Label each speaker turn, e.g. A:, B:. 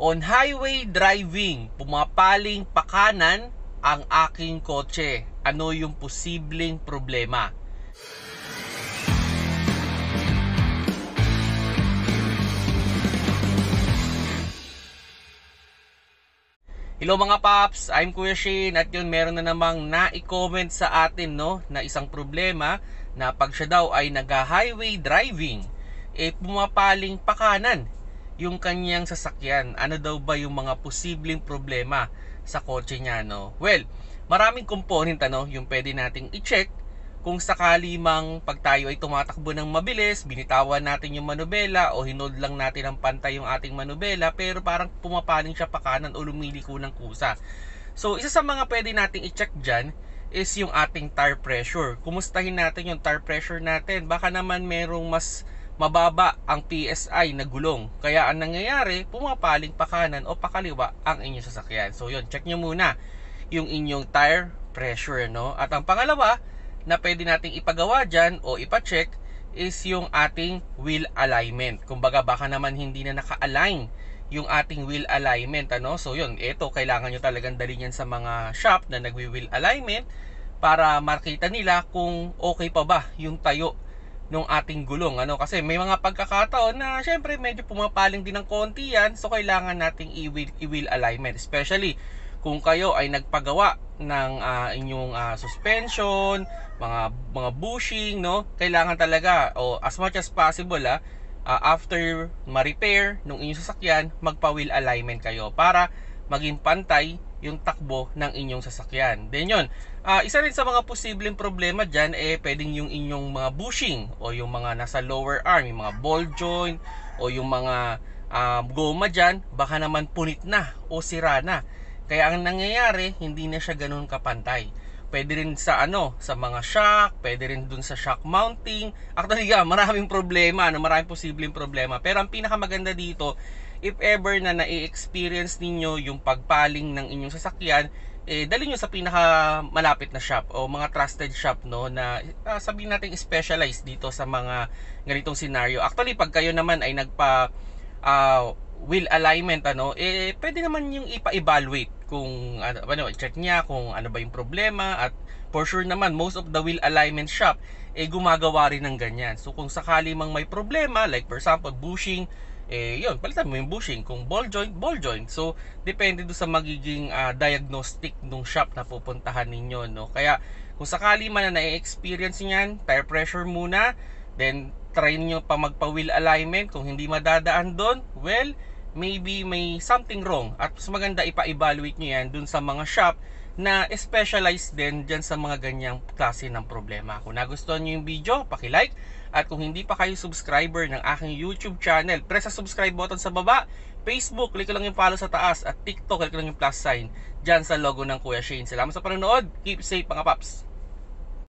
A: On highway driving, pumapaling pakanan ang aking kotse. Ano yung posibleng problema? Hello mga paps, I'm Kuya Shane at yun meron na namang na-comment sa atin na isang problema na pag siya daw ay nag-highway driving, pumapaling pakanan yung kanyang sasakyan. Ano daw ba yung mga posibleng problema sa kotse niya, no? Well, maraming component yung pwede nating i-check kung sakali mang pag tayo ay tumatakbo ng mabilis, binitawan natin yung manubela o hinold lang natin ang pantay yung ating manubela pero parang pumapaling siya pakanan o lumiliko ng kusa. So, isa sa mga pwede nating i-check dyan is yung ating tire pressure. Kumustahin natin yung tire pressure natin. Baka naman merong mas mababa ang PSI na gulong. Kaya ang nangyayari, pumapaling pakanan o pakaliwa ang inyong sasakyan. So, yun, check nyo muna yung inyong tire pressure, no? At ang pangalawa na pwede nating ipagawa dyan o ipacheck is yung ating wheel alignment. Kumbaga baka naman hindi na naka-align yung ating wheel alignment, So yun, ito kailangan nyo talagang dalhin yan sa mga shop na nagwi-wheel alignment para makita nila kung okay pa ba yung tayo ng ating gulong, Kasi may mga pagkakataon na syempre medyo pumapaling din ng konti yan, so kailangan nating i-wheel alignment, especially kung kayo ay nagpagawa ng inyong suspension, mga bushing, kailangan talaga as much as possible after ma-repair nung inyong sasakyan, magpa-wheel alignment kayo para maging pantay yung takbo ng inyong sasakyan. Then yun, isa rin sa mga posibleng problema dyan pwedeng yung inyong mga bushing o yung mga nasa lower arm, yung mga ball joint o yung mga goma dyan, baka naman punit na o sira na. Kaya ang nangyayari, hindi na siya ganoon kapantay. Pwede rin sa sa mga shock, pwede rin dun sa shock mounting. Actually, maraming problema, maraming posibleng problema. Pero ang pinakamaganda dito, if ever na na-experience ninyo yung pagpaling ng inyong sasakyan, dali nyo sa pinaka malapit na shop o mga trusted shop na sabihin natin specialized dito sa mga ganitong scenario. Actually, pag kayo naman ay nagpa wheel alignment pwede naman yung ipa-evaluate kung check niya kung ano ba yung problema, at for sure naman most of the wheel alignment shop gumagawa rin ng ganyan. So kung sakali mang may problema, like for example bushing, yun, palitan mo yung bushing. Kung ball joint. So depende do sa magiging diagnostic nung shop na pupuntahan ninyo, Kaya kung sakali man na na-experience niyan, tire pressure muna, then try niyo pa magpa-wheel alignment. Kung hindi madadaan doon, well, maybe may something wrong, at mas maganda ipa-evaluate nyo yan dun sa mga shop na specialized din dyan sa mga ganyang klase ng problema. Kung nagustuhan nyo yung video, paki-like, at kung hindi pa kayo subscriber ng aking YouTube channel, press sa subscribe button sa baba. Facebook, click lang yung follow sa taas, at TikTok, click lang yung plus sign dyan sa logo ng Kuya Shane. Salamat sa panonood, keep safe mga paps.